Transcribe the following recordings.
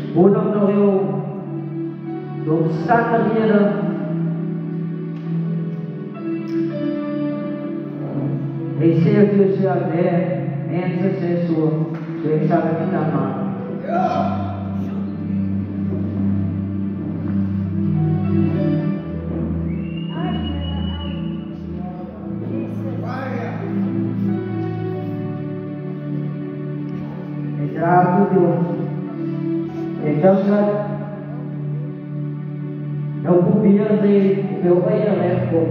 Unang na yung sana niya na recebe o seu intercessor, seu examinador. Grabe Diyos. Ikaw sa nagbubiyar din, ikaw ay nareko.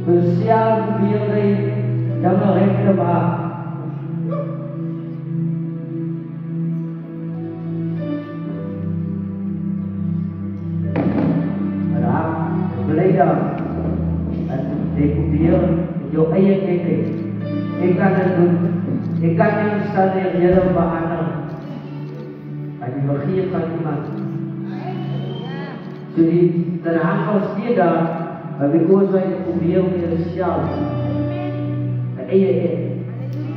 Kung siya nagbubiyar din, ikaw nareko na ba? Marap, balay na. At nagbubiyar, ikaw ay nareko. Ikaw na doon. Ikaw yung sana niya ng bahanang ay makhiya ka naman. Jadi, tanahan ko siya because ay kubiyang niya siya. Ay.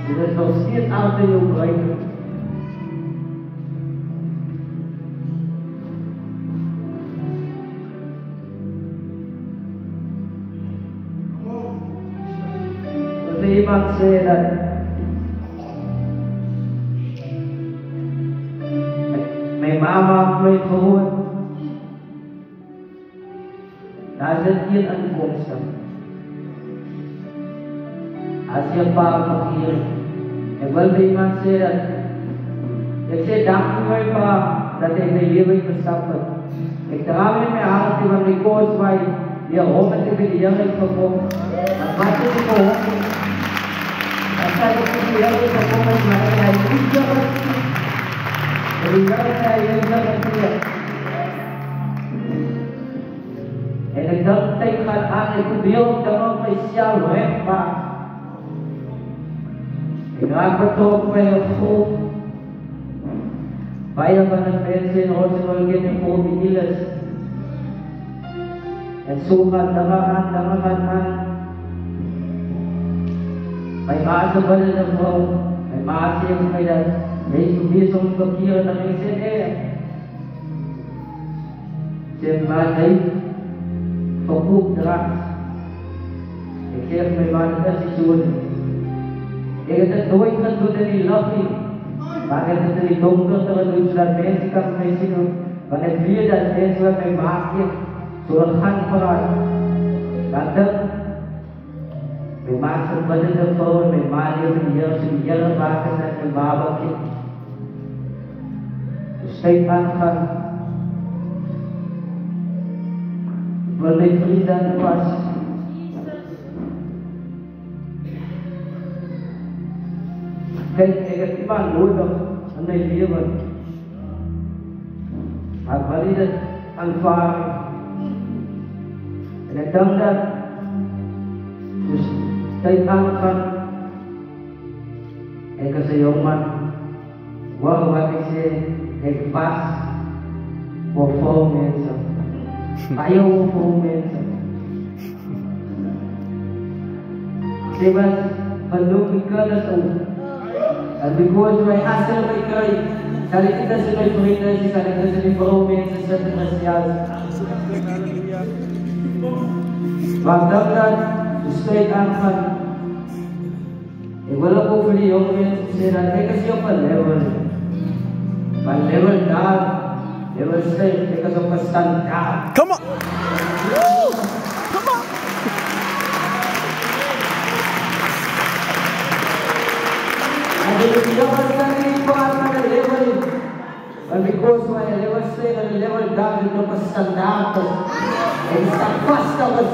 Jadi, so siya out yung right. So, the Imam said that may mama, may tuhod. Nasaan yun ang buksa? Asya pa ang pakirin. Well, the Imam said, document pa that they may live in the suffer. Nagtarami may arat ibang records by the Roman Dividian po. Ang mati ko, asya ko siya po may mga idea ko. En ik dacht tegen haar aan, ik wil dan ook bij jou wegmaken. Ik raak betrokken bij het school. Bijna van het mensen in Roosendaal in voor die illes. En zo gaat damagan aan. Mijn maas is wel een vrouw. Mijn maas heeft mij dat. May kubisong pagkira ng ICD. Siya bagay, pagkuk drugs. Siya may mga desisyon. Ito doon na doon na nilapi. Bakit ito ni doktor na doon sila bensi kang may sino. Bakit biya na bensi kang may makakit. Suralhan parang. Bakit may masang ba na phone, may mali ang iyang bakit na may babakit. Stay angkat. Boleh free dan puas. Kaya iman lulong ang naibigan. Magbalitan ang fari. Nagdamdam. Stay angkat. Kasayoman. Wow, bakit siya nag-fast for 4 minutes. Ayaw 4 minutes. Diba, pandong ka na sa una. At because may hassle may kay, kali kita sa may puritas, kali kita sa may 4 minutes sa Trasyal. Magdagdag, stay angkat. Wala po pwede yung sila, kasi yung pa-level. Pa-level down. Level stay, because of pa-stand down. Come on! Woo! Come on! Hindi ko pa-stand pa ang level. But because when a level stay, and a level down, ito pa-stand down. And stand fast ako.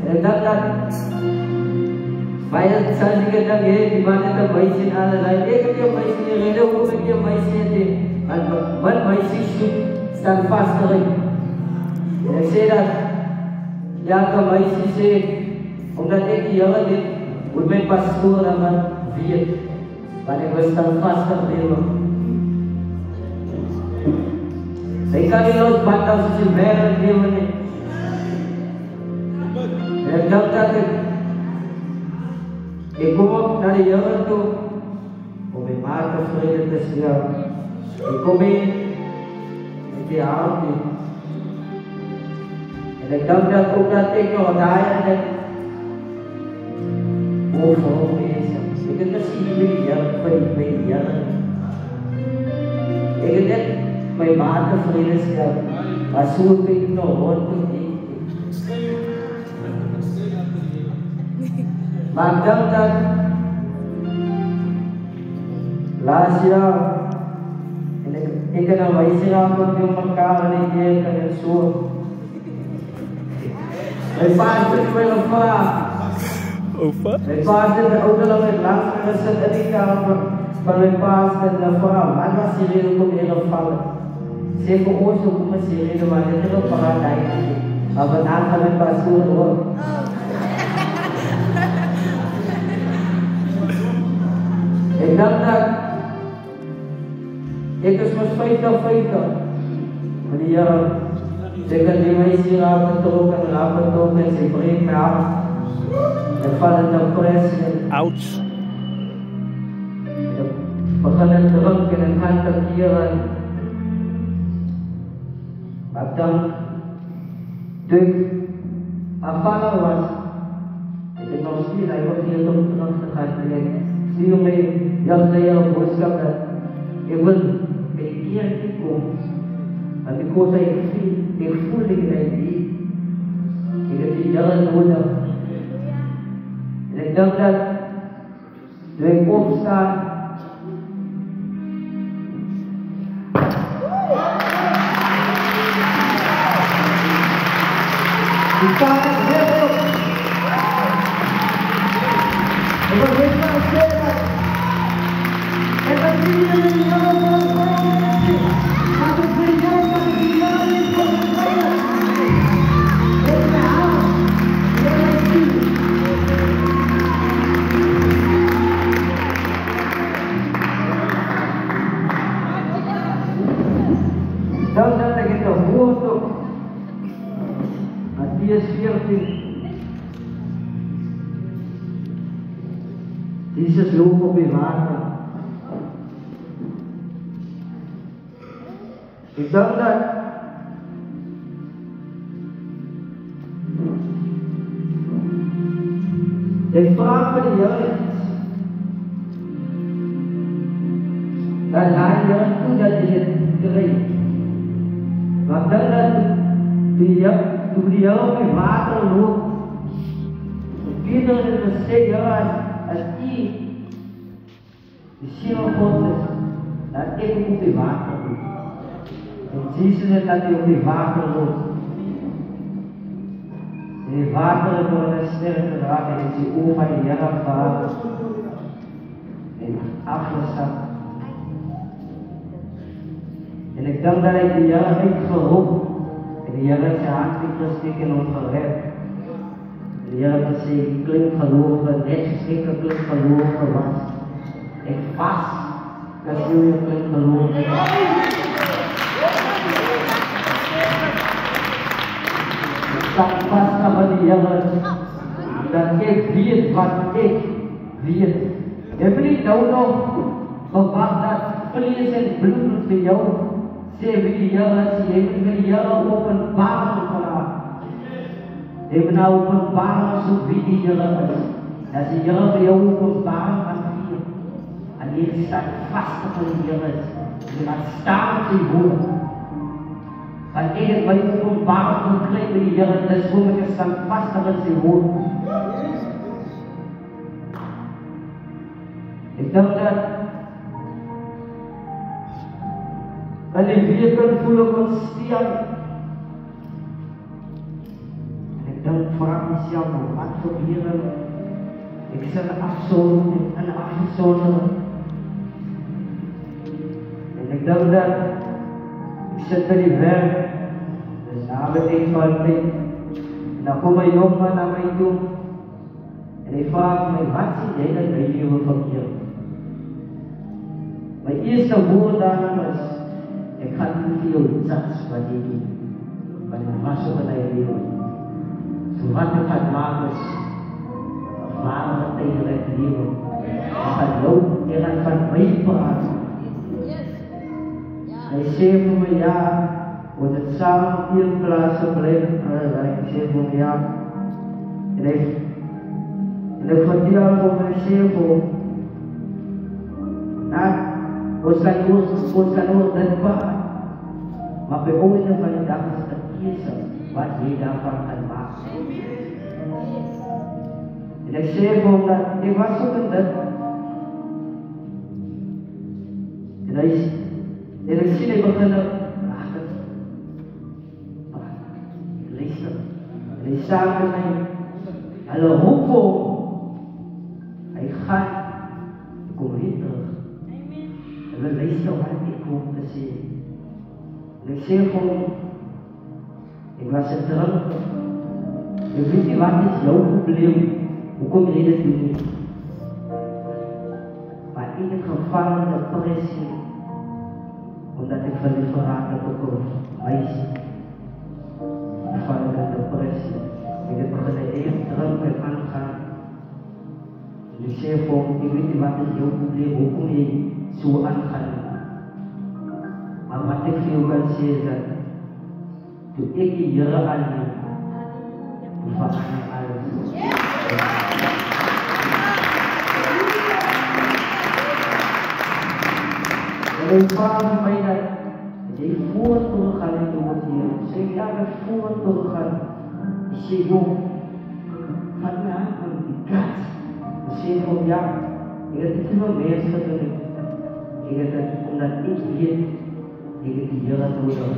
And that Bayar saja kita di mana kita baisin ala lain. Kita baisin yang ada, kita baisin ni. But baisin should stand fast lagi. Saya say yang kita baisin say, orang ni dia ada, udah pastor nama dia. Pada kita stand fast lagi. Saya kali los batang sih merah dia ni. Yang kita Ego dari yaran tu, obe maak de vrede tussen jou. Ik kom in met die hand in. En ik dank dat ook dat ik nog daar en overal bezig. Ik heb het zien bij die jaren. Ik heb net mijn maat de vrede stelt. Maar zo ik nog rond te eten. Maar ik dank dat laatst jaar en ik heb een wijzeraar op elkaar en ik deed het zo. Mijn pa zit met een vraag. Mijn pa zit ook al met lang gezet en ik kamer van mijn pa zit een vraag. Maar dat is hier ook weer een vallen. Zeker ook zo komen ze hier, maar dit is een paradijs. Maar vandaag gaan we pas zo door. Ik dacht dat ik is met 50. Wanneer ik had die meisje rapen en ze breekt me af. En van de depressie. Ouch. We gaan het drinken en gaan te keren. Maar dan, toen ik afvallen was, ik heb nog steeds, hij wordt hier toch terug te gaan. Zie mij, dat zei jouw boodschap dat ik wil bij de kerk komen. Want ik hoor zei, ik voel dat niet. Ik heb die jaren nodig. En ik dacht dat, toen ik opsta, ik sta het heel goed. Ik wil niet meer zeggen. En dan zie je een jongen van de vrouw. Maar dat vind ik ook dat die jongen niet van de vrouw. Ik ben aan. Ik ben zien. Dan zat ik in de woord op. Matthäus 14. Jezus loopt op je water. Ik dacht dat ik vraag voor de Heer dat hij je toe dat je het krijgt. Maar dan dat toen die Heer op je water loopt, iedereen het zeggen als die ziel van God is, dat ik op die water loop. En Jezus is dat hij op die water loopt. En die water door de sterren raken en die over die Heer afvaren. En afgestapt. En ik dacht dat ik die Heer niet geroep. En die Heer zijn hand gesteken en gered. De Heer heeft gezegd, ik klink geloven, net geschikt ik klink geloven was. Ik vast, dat je klink geloven. Ik sta vast aan de Heer, dat ik weet wat ik weet. Ik wil niet nou nog verwacht dat vlees en bloed voor jou, zei wie de Heer is, je moet de Heer openbaren vanaf. Ik ben nou openbaar zo wie die Heer is. Als de Heer voor jou openbaar gaat vieren. En je staat vast op de Heer is. Je gaat staan op zijn woord. Want ik heb mij openbaar gekregen bij de Heer. Dus hoe ik sta vast op zijn woord. Ik dacht dat wanneer je kunt voelen wat stier. Dan vraag ik mezelf nog wat voor Heren. Ik zal afzonderen en afzonderen. En ik dacht dat ik zit bij die werk. Dus daar ben ik van mij. En dan komt een jongen naar mij toe. En hij vraagt mij, wat zie jij dat bij jou van hier? Mijn eerste woord daarom is, ik ga niet veel zats wat je doet. Maar ik was op het leven. Wat ik gaat maken is, waarom het tegen het leven. Hij gaat lopen en hij gaat meepraten. Hij zegt voor me ja, wordt het samen op die plaats gebleven. Hij zegt voor me ja. En ik vertel voor mijn zeven. Nou, ons kan ook dat waar. Maar bij ooit van de dag is het kiezen wat je daarvan kan maken. En ik zeg voor hem dat ik was ook een dat. En ik zie hij beginnen praten. Ik luister. En hij staat met mij. Hallo, hoeveel? Hij gaat. Ik kom weer terug. En we luisteren wat ik kom te zien. En ik zeg voor hem. Ik was er dronken. Ik weet niet wat is jouw probleem. Hoe kom je dit doen? Maar in het geval van depressie. Omdat ik verliefd geraakt heb op een meisje. Van de depressie. Ik heb begonnen eerst terug met aangaan. Dus ik zeg voor hem, ik weet niet wat is jouw probleem, hoe kom je zo aangaan. Maar wat ik veel kan zeggen is dat toen ik die Heere aanneem, toen verander alles. En ik vraag van mij dat je voort gaan in de woord. Zeg ja, dat voort gaan. Ik zeg joh, vat me aan van die kat. Ik zeg joh, ja, ik heb niet veel mensen gedaan. Ik heb het omdat ik weet, ik heb die Heere nodig.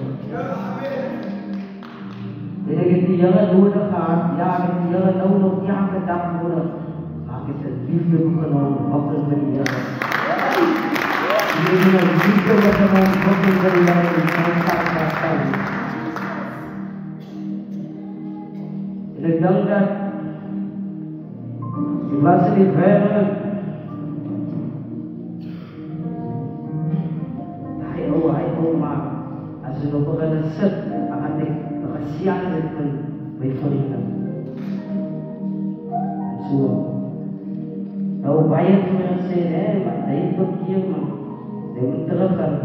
En ik heb die Heere nodig gehad. Ja, ik heb die Heere nou nog elke dag nodig. Maar ik heb het liefde genomen, wakker met die Heere. Ik heb het liefde genomen, wakker met die Heere. En ik denk dat ik was in die wereld. Hij maar als je nog beginnen zit, dan gaat ik kasihan met mijn vrienden. En zo. Nou, baie van mensen zeggen, hé, maar hij is ook hier, man. Hij moet terug gaan.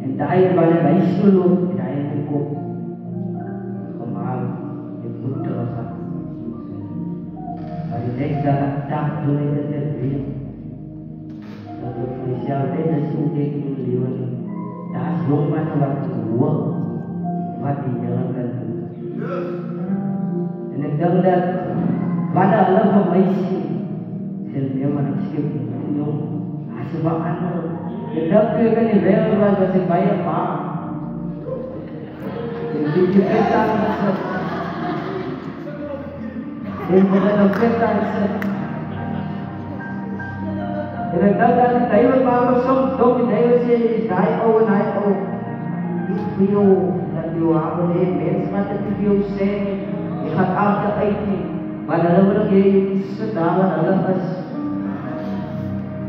En daar je bij de wijs loopt, daar je de kop. Normaal, je moet terug gaan. Maar je denkt dat ik daar doe ik het net weer. Dat ik voor jezelf weet, dat is hoe ik in mijn leven. Daar is jong maar wat ik hoor. Wat die Heere kan doen. En ik denk dat wat hulle van my sien, sê nee man, ek skip nie, jong, as jy wat ander, ek dink toe ek in die wereld was ek baie bang. Ek weet jy vet aan gesit. Ek begin op vet aan gesit. En ek dink dat die duivel maar soms dom, die duivel sê, is die ou en die ou. Die veel, dat jou hebben heeft, mensen wat het te veel zijn, je gaat altijd eten. Maar dan hebben we nog iets daar waar alles is.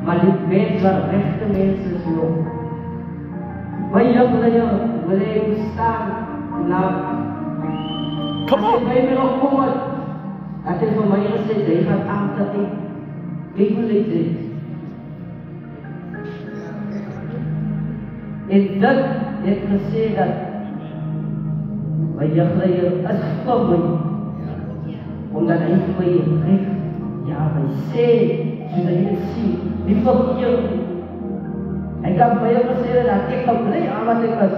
Maar die mensen waar rechte mensen zijn. Maar je wil je staan, nou, als je bij me nog komt, dat is voor mij gezegd, je gaat altijd eten. Ik wil niet eten. En dat heeft gezegd dat wij geleden is voor mij. Omdat hij voor mij geeft. Ja, wij zeggen, zodat je het ziet. Die verkeer. Hij kan mij ook zeggen dat ik blij aan wat ik was.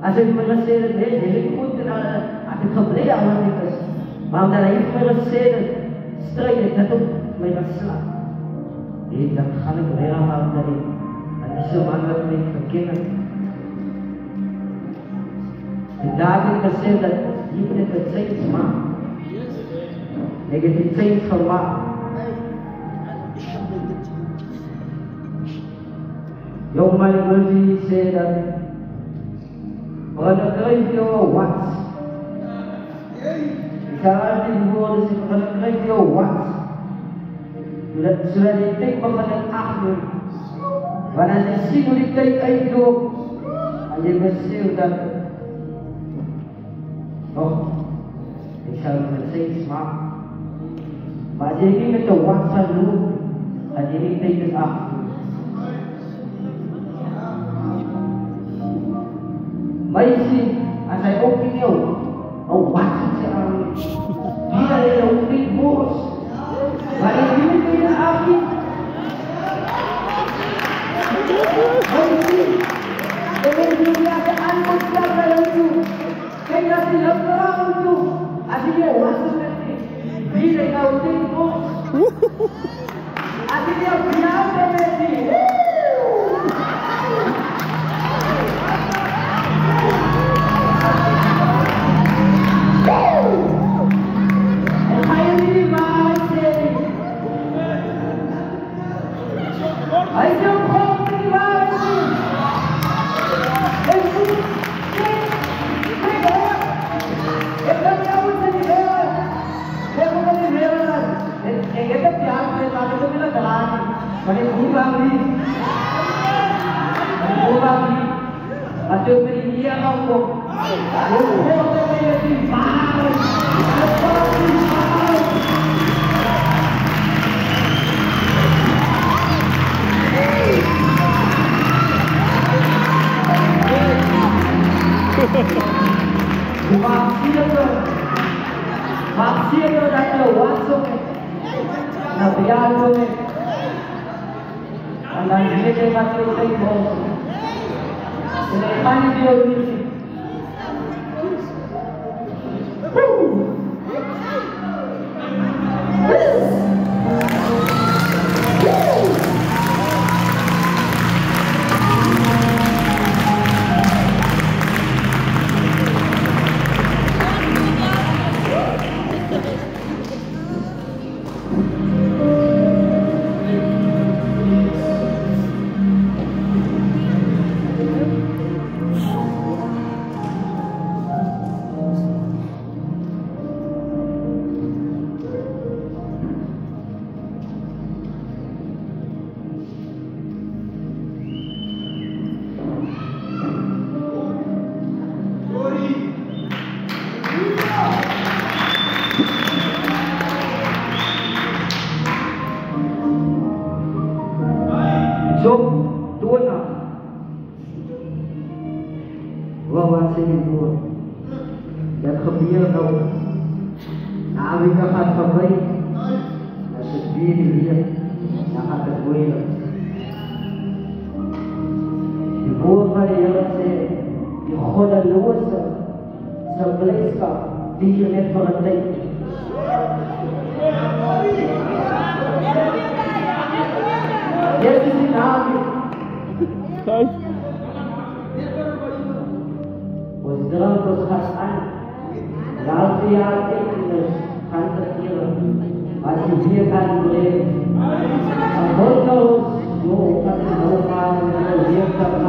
Als ik me gezegd heb, nee, dit is goed gedaan. Had ik blij aan wat ik was. Maar omdat hij voor mij gezegd heeft, strijd ik dat ook mij was slaap. Nee, dan ga ik weer aan dat ik. Dat is zo makkelijk niet verkeerd. En daar heb ik gezegd dat je moet het steeds maken. Ik heb het steeds gemaakt. Jong man, ik wil je zeggen dat we krijg je wat. Ik ga altijd de woorden zeggen, we krijg je wat. Zodat je denkt, we gaan het achter. Want als je ziet hoe die tijd uitloopt, en je beseft dat ik zal het steeds maken. Maar je ging met de WhatsApp doen en je ging tegen af. Maar je ziet, als hij ook in jou, oh WhatsApp ze aan, die dat je ook niet boos. Maar je ging tegen af. Oh je ziet, de mensen die aan de antwoord hebben itu, kijk dat ze dat verhaal doen. Als je je WhatsApp hebt, wie dat jou tegen boos. Als je jou biar met die. Maksimal datang WhatsApp, na biar ko ni, anda ni ke mati utai bos, ini pani dia ni. Job 2:6. Wawan sa ibu. Dan kebiar kau. Nabi kahat sabay. Nasabihin dia. Nakatabuhin. Ibu ka rin sa ikhoda luwas sa place ka. Di yun at magantay. Yes, it's Nabi. Was dalam perasaan, lalu dia terus hantar dia, masih dia kan boleh, kalau bukan normal, dia kan,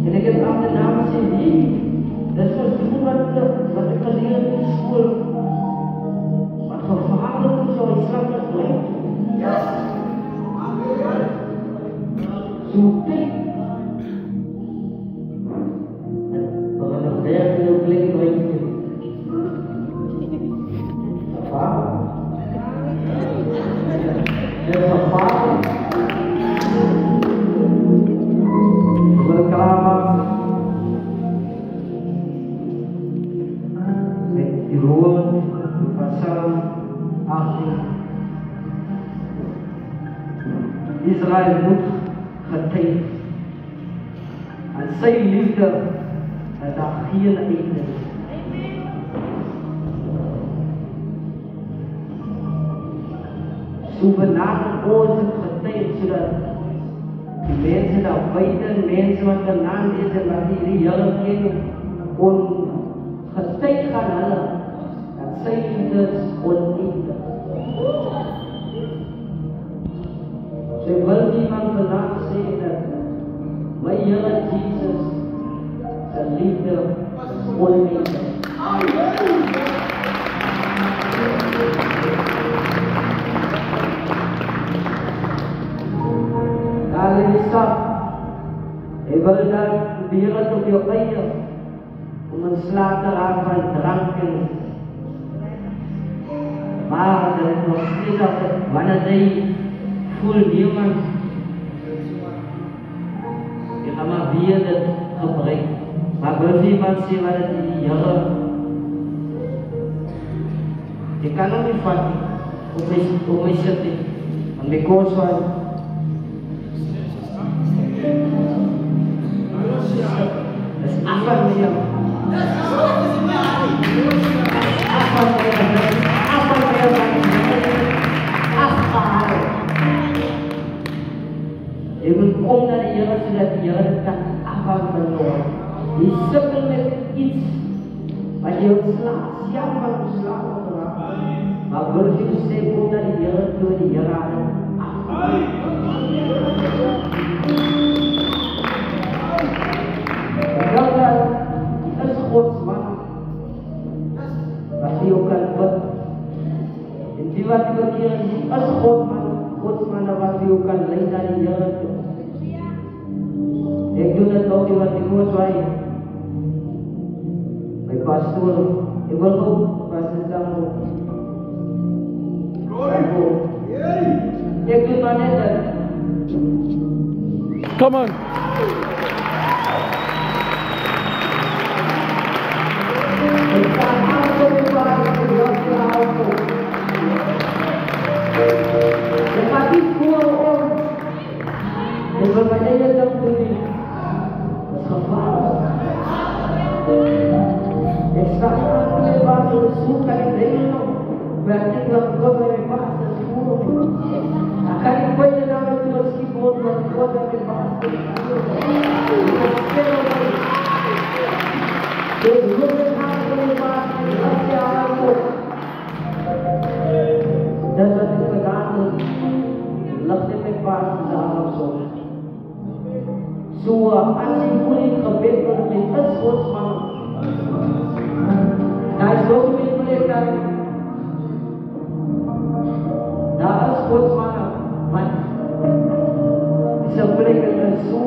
Ini kita ambil nama sini. Dan sekarang kita buat kalian di sekolah. zoekte. En we gaan nog weer veel klinken brengen. Vader. Dit is een vader. We willen klaarmaken. Met die woord van Psalm 18. Israël moet getuigen. En zijn liefde dat daar geen einde is. Zo benaderen ons het getuigen, zodat die mensen daar buiten, mensen wat de naam is en wat die Heere kennen, on getuigen gaan hulle, dat zijn liefde is oneindig. Sy wil iemand vandaag sê dat my Here Jesus sy liefde is oneindig. Daar in die stad, hy wil dat die wereld op jou eie om een slaaf te raak van dranken. Maar dat het nog steeds altijd, wanneer hy voel niemand. Je gaat maar weer dit gebruik. Maar wil iemand sê wat het in die Here? Je kan nog niet vatten op my sit nie. Want because van dis afval met jou. Afval met jou. Afval met jou. Afval. Je moet komen naar de Heere, zodat de Heere het kan afhangen van jou. Je sukkelt met iets wat je ontslaat, zelf van ontslaat wordt geraakt. Maar wil je zeggen, kom naar de Heere, door de Heere aan afhangen. Dat is Gods man. Wat je ook kan bidden. En die wat je bekeren ziet, als Gods man, wat je ook kan leiden naar de Heere toe. Ik doe dat ook, wat ik moet zeggen. Mijn pastoor, ik wil ook, pastor Samuel. Ik doe maar net dat. Come on. Ik sta altijd in waar ik de Joodse auto. Je gaat niet voor om. Ik wil mijn hele dag doen. Dat is gevaarlijk. Ik sta altijd in waar ik zoek kan ik brengen. Maar ik wil God met mijn baas te voeren. Dan kan ik bij je naam met mijn schietboot, maar God met mijn baas te voeren. Ik wil spelen met je. Ik wil het aan van je baas en laat je auto. Dat is wat ik gedaan heb. Lacht in mijn baas en de auto. Zo, als je voor je gebed wordt, is Gods man. Daar is ook een plek daar. Daar is Gods man. Maar is een plek dat is zo